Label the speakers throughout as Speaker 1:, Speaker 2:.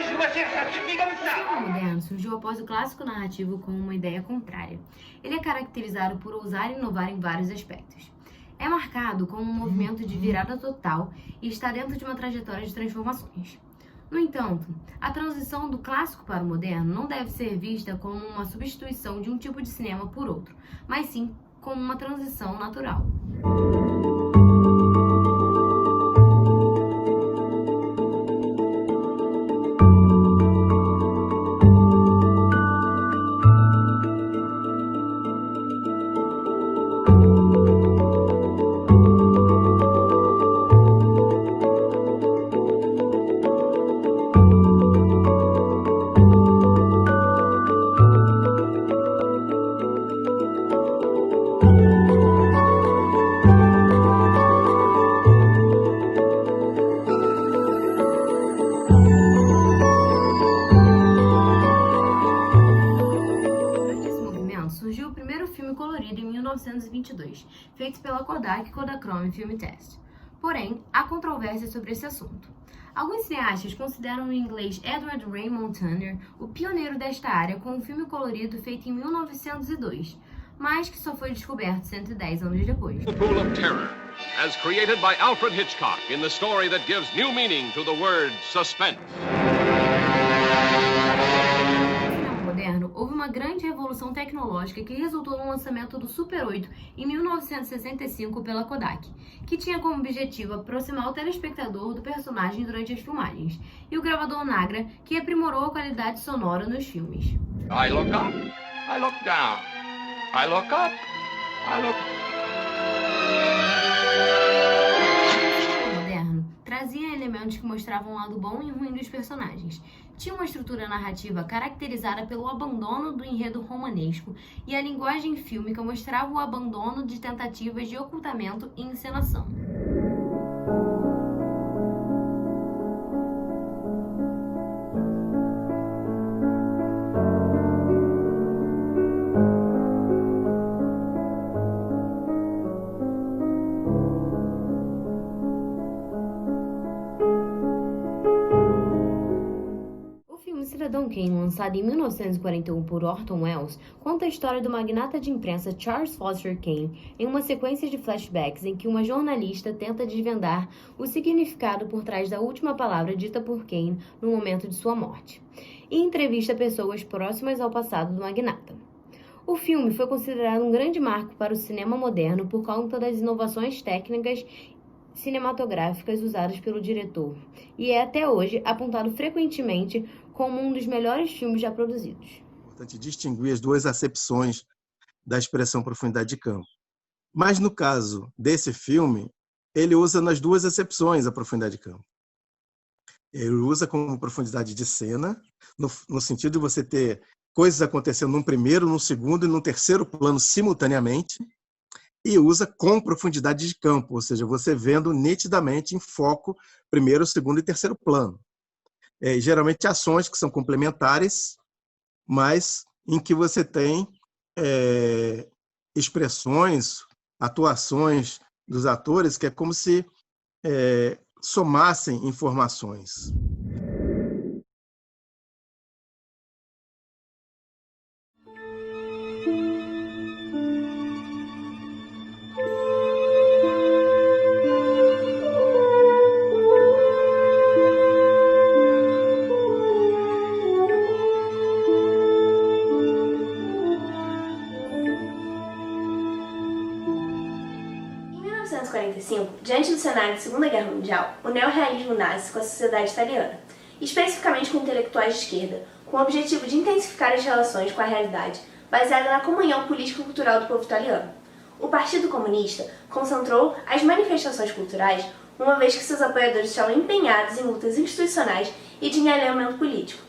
Speaker 1: cinema moderno surgiu após o clássico narrativo com uma ideia contrária. Ele é caracterizado por ousar e inovar em vários aspectos. É marcado como um movimento de virada total e está dentro de uma trajetória de transformações. No entanto, a transição do clássico para o moderno não deve ser vista como uma substituição de um tipo de cinema por outro, mas sim como uma transição natural. Surgiu o primeiro filme colorido em 1922, feito pela Kodak Kodachrome Film Test. Porém, há controvérsia sobre esse assunto. Alguns cineastas consideram o inglês Edward Raymond Turner o pioneiro desta área com um filme colorido feito em 1902, mas que só foi descoberto 110 anos depois.
Speaker 2: The Pool of Terror, as created by Alfred Hitchcock in the story that gives new meaning to the word suspense.
Speaker 1: Houve uma grande revolução tecnológica que resultou no lançamento do Super 8 em 1965 pela Kodak, que tinha como objetivo aproximar o telespectador do personagem durante as filmagens, e o gravador Nagra, que aprimorou a qualidade sonora nos filmes.
Speaker 2: I look up, I look down, I look up, I look...
Speaker 1: Trazia elementos que mostravam o lado bom e ruim dos personagens. Tinha uma estrutura narrativa caracterizada pelo abandono do enredo romanesco e a linguagem fílmica mostrava o abandono de tentativas de ocultamento e encenação. Cidadão Kane, lançado em 1941 por Orson Welles, conta a história do magnata de imprensa Charles Foster Kane em uma sequência de flashbacks em que uma jornalista tenta desvendar o significado por trás da última palavra dita por Kane no momento de sua morte, e entrevista pessoas próximas ao passado do magnata. O filme foi considerado um grande marco para o cinema moderno por conta das inovações técnicas cinematográficas usadas pelo diretor, e é até hoje apontado frequentemente como um dos melhores filmes já produzidos.
Speaker 3: É importante distinguir as duas acepções da expressão profundidade de campo. Mas no caso desse filme, ele usa nas duas acepções a profundidade de campo. Ele usa como profundidade de cena, no sentido de você ter coisas acontecendo num primeiro, num segundo e num terceiro plano simultaneamente, e usa com profundidade de campo, ou seja, você vendo nitidamente em foco primeiro, segundo e terceiro plano. Geralmente ações que são complementares, mas em que você tem expressões, atuações dos atores que é como se somassem informações.
Speaker 4: Diante do cenário da Segunda Guerra Mundial, o neorrealismo nasce com a sociedade italiana, especificamente com intelectuais de esquerda, com o objetivo de intensificar as relações com a realidade, baseada na comunhão político-cultural do povo italiano. O Partido Comunista concentrou as manifestações culturais, uma vez que seus apoiadores estavam empenhados em lutas institucionais e de alinhamento político.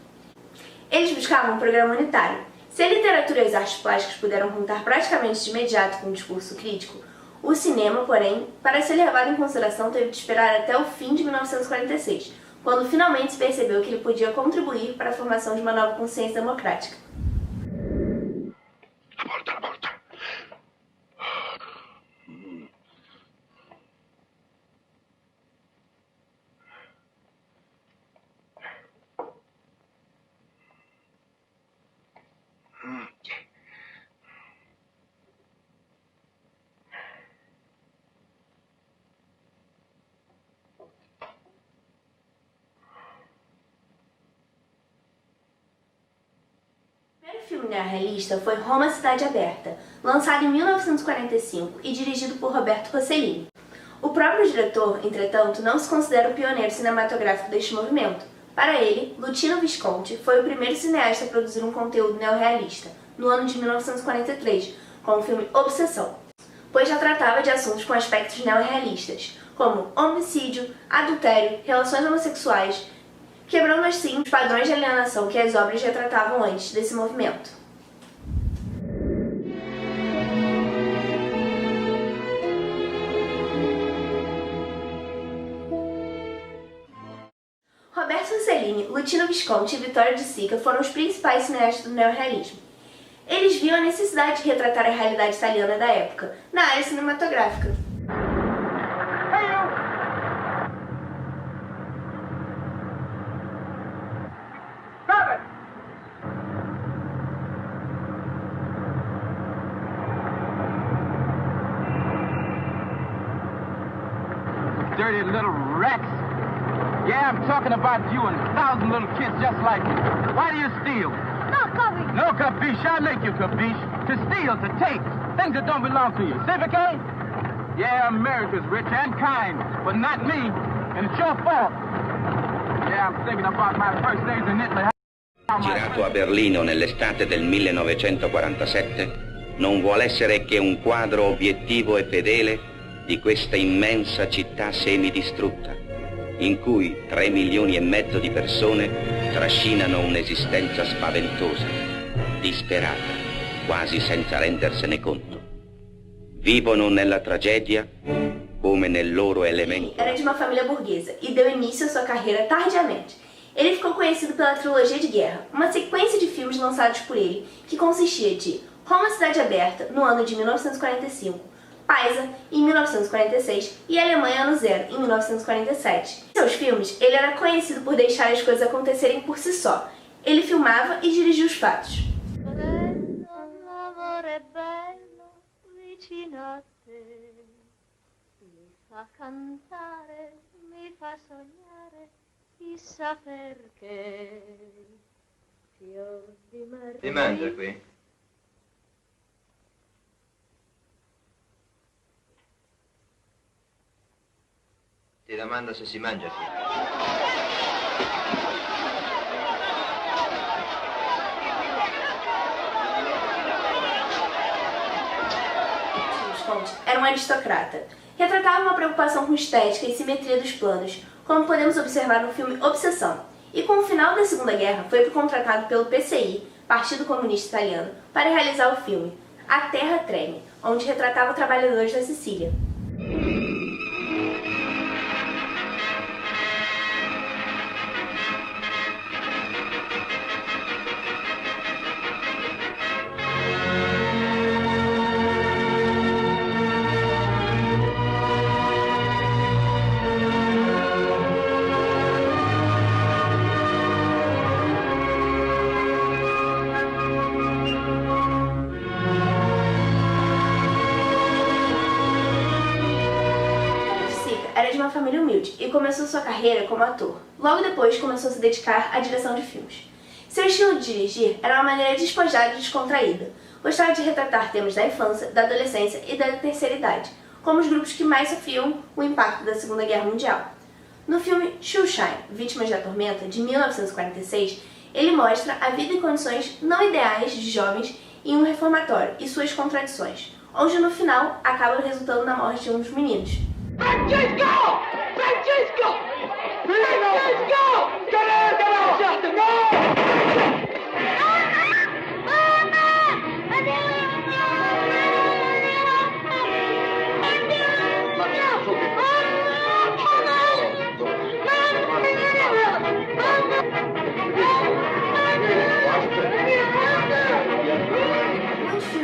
Speaker 4: Eles buscavam um programa unitário. Se a literatura e as artes plásticas puderam contar praticamente de imediato com um discurso crítico, o cinema, porém, para ser levado em consideração, teve de esperar até o fim de 1946, quando finalmente se percebeu que ele podia contribuir para a formação de uma nova consciência democrática.
Speaker 2: A porta.
Speaker 4: filme neorrealista foi Roma, Cidade Aberta, lançado em 1945 e dirigido por Roberto Rossellini. O próprio diretor, entretanto, não se considera o pioneiro cinematográfico deste movimento. Para ele, Luchino Visconti foi o primeiro cineasta a produzir um conteúdo neorrealista, no ano de 1943, com o filme Obsessão, pois já tratava de assuntos com aspectos neorrealistas, como homicídio, adultério, relações homossexuais, quebrando assim os padrões de alienação que as obras retratavam antes desse movimento. Roberto Rossellini, Luchino Visconti e Vittorio De Sica foram os principais cineastas do neorrealismo. Eles viam a necessidade de retratar a realidade italiana da época, na área cinematográfica.
Speaker 5: Dirty little rats. Yeah, I'm talking about you and 1,000 little kids just like you. Why do you steal?
Speaker 6: No, capiche.
Speaker 5: No capiche. I make you capiche. To steal, to take things that don't belong to you. Civic-A? Yeah, America's rich and kind, but not me. And it's your fault. Yeah, I'm thinking about my first days in Italy.
Speaker 7: Girato a Berlino nell'estate del 1947, non vuole essere che un quadro obiettivo e fedele di questa immensa città semidistrutta, in cui 3 milioni e mezzo di persone trascinano un'esistenza spaventosa, disperata, quasi senza rendersene conto. Vivono nella tragedia come nel loro elemento.
Speaker 4: Era de uma família burguesa e deu início à sua carreira tardiamente. Ele ficou conhecido pela trilogia de guerra, uma sequência de filmes lançados por ele, que consistia de Roma, Cidade Aberta, no ano de 1945, Paisa, em 1946 e Alemanha Ano Zero, em 1947. Em seus filmes, ele era conhecido por deixar as coisas acontecerem por si só. Ele filmava e dirigia os fatos.
Speaker 8: Si mangia qui? Ti domando se si mangia qui.
Speaker 4: Visconti era um aristocrata. Retratava uma preocupação com estética e simetria dos planos, como podemos observar no filme Obsessão. E com o final da Segunda Guerra, foi contratado pelo PCI, Partido Comunista Italiano, para realizar o filme A Terra Treme, onde retratava trabalhadores da Sicília. Era de uma família humilde e começou sua carreira como ator. Logo depois começou a se dedicar à direção de filmes. Seu estilo de dirigir era uma maneira despojada e descontraída. Gostava de retratar temas da infância, da adolescência e da terceira idade, como os grupos que mais sofriam o impacto da Segunda Guerra Mundial. No filme Shoeshine, Vítimas da Tormenta, de 1946, ele mostra a vida em condições não ideais de jovens em um reformatório e suas contradições, onde no final acaba resultando na morte de um dos meninos.
Speaker 5: Francesco! Francesco! Francesco!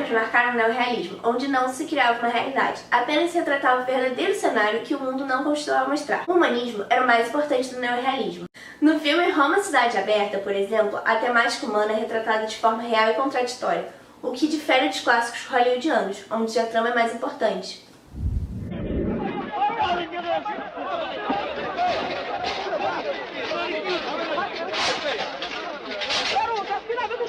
Speaker 4: Marcaram o neorrealismo, onde não se criava uma realidade, apenas se retratava o verdadeiro cenário que o mundo não costumava mostrar. O humanismo era o mais importante do neorrealismo. No filme Roma, Cidade Aberta, por exemplo, a temática humana é retratada de forma real e contraditória, o que difere dos clássicos hollywoodianos, onde a trama é mais importante.
Speaker 5: Garoto, aspirava do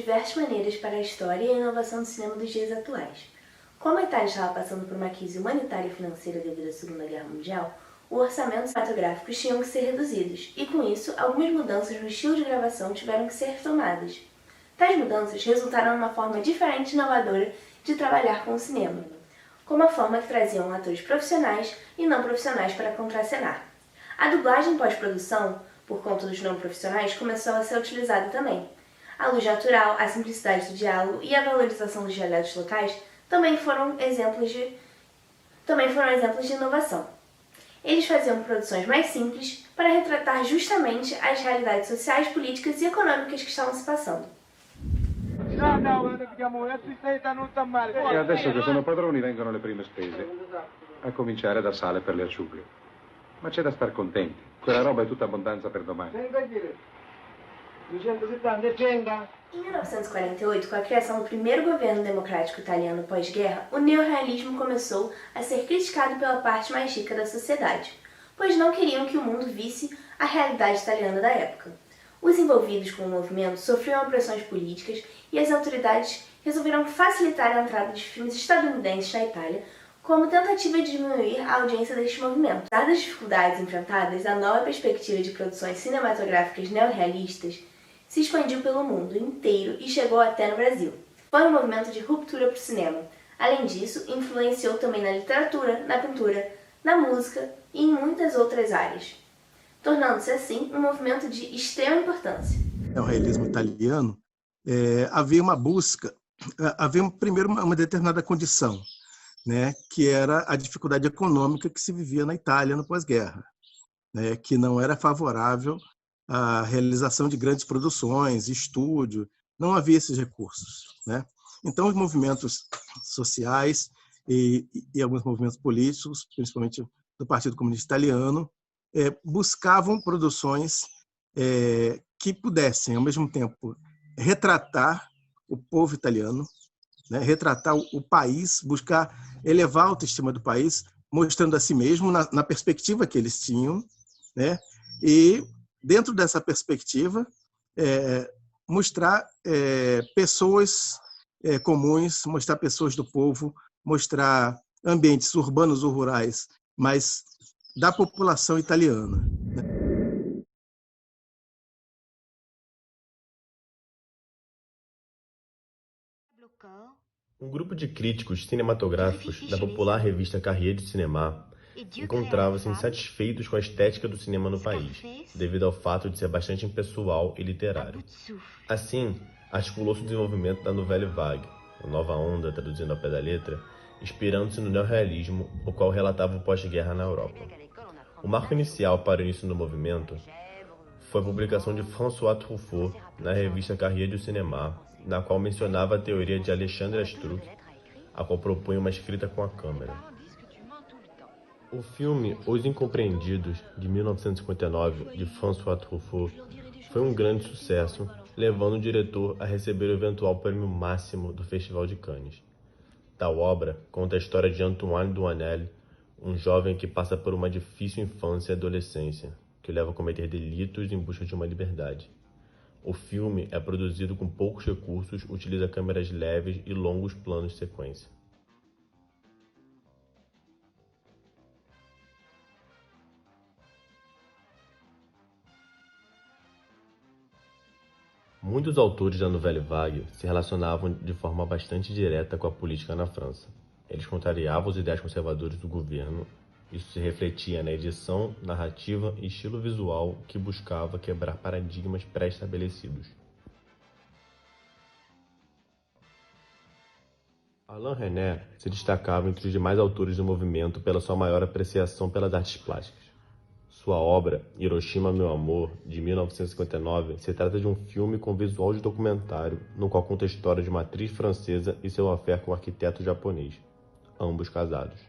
Speaker 4: diversas maneiras para a história e a inovação do cinema dos dias atuais. Como a Itália estava passando por uma crise humanitária e financeira devido à Segunda Guerra Mundial, os orçamentos cinematográficos tinham que ser reduzidos, e com isso, algumas mudanças no estilo de gravação tiveram que ser retomadas. Tais mudanças resultaram numa forma diferente e inovadora de trabalhar com o cinema, como a forma que traziam atores profissionais e não profissionais para contracenar. A dublagem pós-produção, por conta dos não profissionais, começou a ser utilizada também. A luz natural, a simplicidade do diálogo e a valorização dos dialetos locais também foram exemplos de inovação. Eles faziam produções mais simples para retratar justamente as realidades sociais, políticas e econômicas que estavam se passando.
Speaker 6: E adesso che sono padroni vengono le prime spese, a cominciare da sale per le acciughe. Ma c'è da star contenti, quella roba è tutta abbondanza per domani.
Speaker 4: Em 1948, com a criação do primeiro governo democrático italiano pós-guerra, o neorrealismo começou a ser criticado pela parte mais rica da sociedade, pois não queriam que o mundo visse a realidade italiana da época. Os envolvidos com o movimento sofriam opressões políticas e as autoridades resolveram facilitar a entrada de filmes estadunidenses na Itália como tentativa de diminuir a audiência deste movimento. Dadas as dificuldades enfrentadas, a nova perspectiva de produções cinematográficas neorrealistas se expandiu pelo mundo inteiro e chegou até no Brasil. Foi um movimento de ruptura para o cinema. Além disso, influenciou também na literatura, na pintura, na música e em muitas outras áreas, tornando-se assim um movimento de extrema importância.
Speaker 3: No realismo italiano, havia uma busca, primeiro uma determinada condição, né, que era a dificuldade econômica que se vivia na Itália no pós-guerra, né, que não era favorável à realização de grandes produções, estúdio, não havia esses recursos, né? Então, os movimentos sociais e alguns movimentos políticos, principalmente do Partido Comunista Italiano, buscavam produções que pudessem, ao mesmo tempo, retratar o povo italiano, né, retratar o país, buscar elevar a autoestima do país, mostrando a si mesmo na perspectiva que eles tinham, né, e, dentro dessa perspectiva, mostrar pessoas comuns, mostrar pessoas do povo, mostrar ambientes urbanos ou rurais, mas da população italiana.
Speaker 9: Um grupo de críticos cinematográficos da popular revista Carrier du Cinéma encontrava-se insatisfeitos com a estética do cinema no país, devido ao fato de ser bastante impessoal e literário. Assim, articulou-se o desenvolvimento da Nouvelle Vague, a nova onda, traduzindo ao pé da letra, inspirando-se no neorrealismo, o qual relatava o pós-guerra na Europa. O marco inicial para o início do movimento foi a publicação de François Truffaut na revista Carrier du Cinéma, na qual mencionava a teoria de Alexandre Astruc, a qual propunha uma escrita com a câmera. O filme Os Incompreendidos, de 1959, de François Truffaut, foi um grande sucesso, levando o diretor a receber o eventual prêmio máximo do Festival de Cannes. Tal obra conta a história de Antoine Duanel, um jovem que passa por uma difícil infância e adolescência, que o leva a cometer delitos em busca de uma liberdade. O filme é produzido com poucos recursos, utiliza câmeras leves e longos planos de sequência. Muitos autores da Nouvelle Vague se relacionavam de forma bastante direta com a política na França. Eles contrariavam as ideias conservadoras do governo. Isso se refletia na edição, narrativa e estilo visual que buscava quebrar paradigmas pré-estabelecidos. Alain Resnais se destacava entre os demais autores do movimento pela sua maior apreciação pelas artes plásticas. Sua obra, Hiroshima, Meu Amor, de 1959, se trata de um filme com visual de documentário, no qual conta a história de uma atriz francesa e seu affaire com um arquiteto japonês, ambos casados.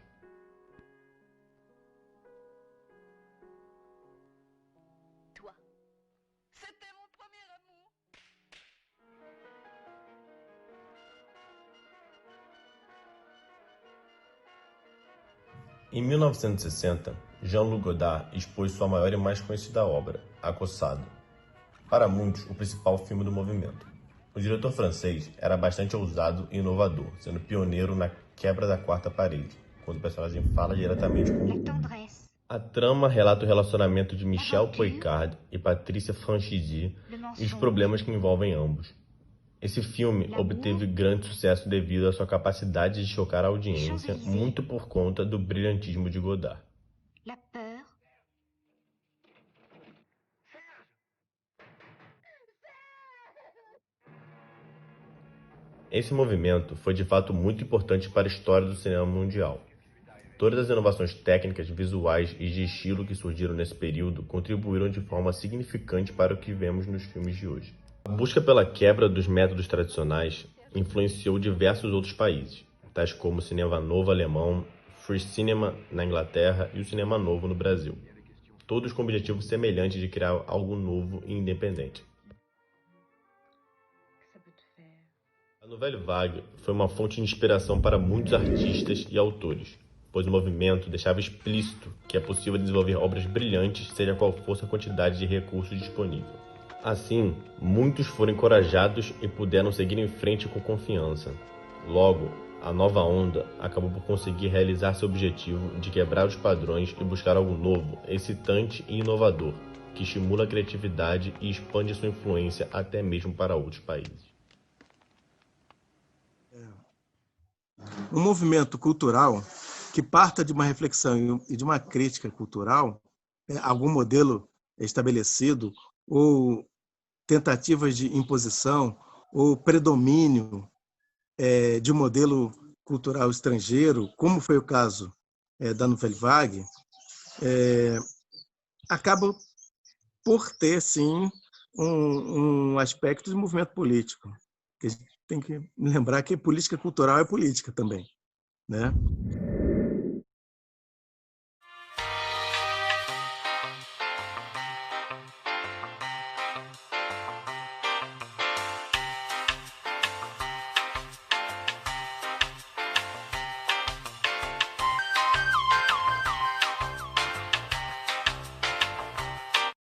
Speaker 9: Em 1960, Jean-Luc Godard expôs sua maior e mais conhecida obra, Acossado. Para muitos, o principal filme do movimento. O diretor francês era bastante ousado e inovador, sendo pioneiro na quebra da quarta parede, quando o personagem fala diretamente com o público. A trama relata o relacionamento de Michel Poicard e Patricia Franchisi e os problemas que envolvem ambos. Esse filme obteve grande sucesso devido à sua capacidade de chocar a audiência, muito por conta do brilhantismo de Godard. Esse movimento foi de fato muito importante para a história do cinema mundial. Todas as inovações técnicas, visuais e de estilo que surgiram nesse período contribuíram de forma significante para o que vemos nos filmes de hoje. A busca pela quebra dos métodos tradicionais influenciou diversos outros países, tais como o cinema novo alemão, Free Cinema na Inglaterra e o cinema novo no Brasil, todos com o objetivo semelhante de criar algo novo e independente. A Nouvelle Vague foi uma fonte de inspiração para muitos artistas e autores, pois o movimento deixava explícito que é possível desenvolver obras brilhantes, seja qual fosse a quantidade de recursos disponível. Assim, muitos foram encorajados e puderam seguir em frente com confiança. Logo, a nova onda acabou por conseguir realizar seu objetivo de quebrar os padrões e buscar algo novo, excitante e inovador, que estimula a criatividade e expande sua influência até mesmo para outros países.
Speaker 3: Um movimento cultural que parta de uma reflexão e de uma crítica cultural, algum modelo estabelecido, ou tentativas de imposição, ou predomínio de um modelo cultural estrangeiro, como foi o caso da Nouvelle Vague, acaba por ter, sim, um aspecto de movimento político. Que a gente tem que lembrar que política cultural é política também, né?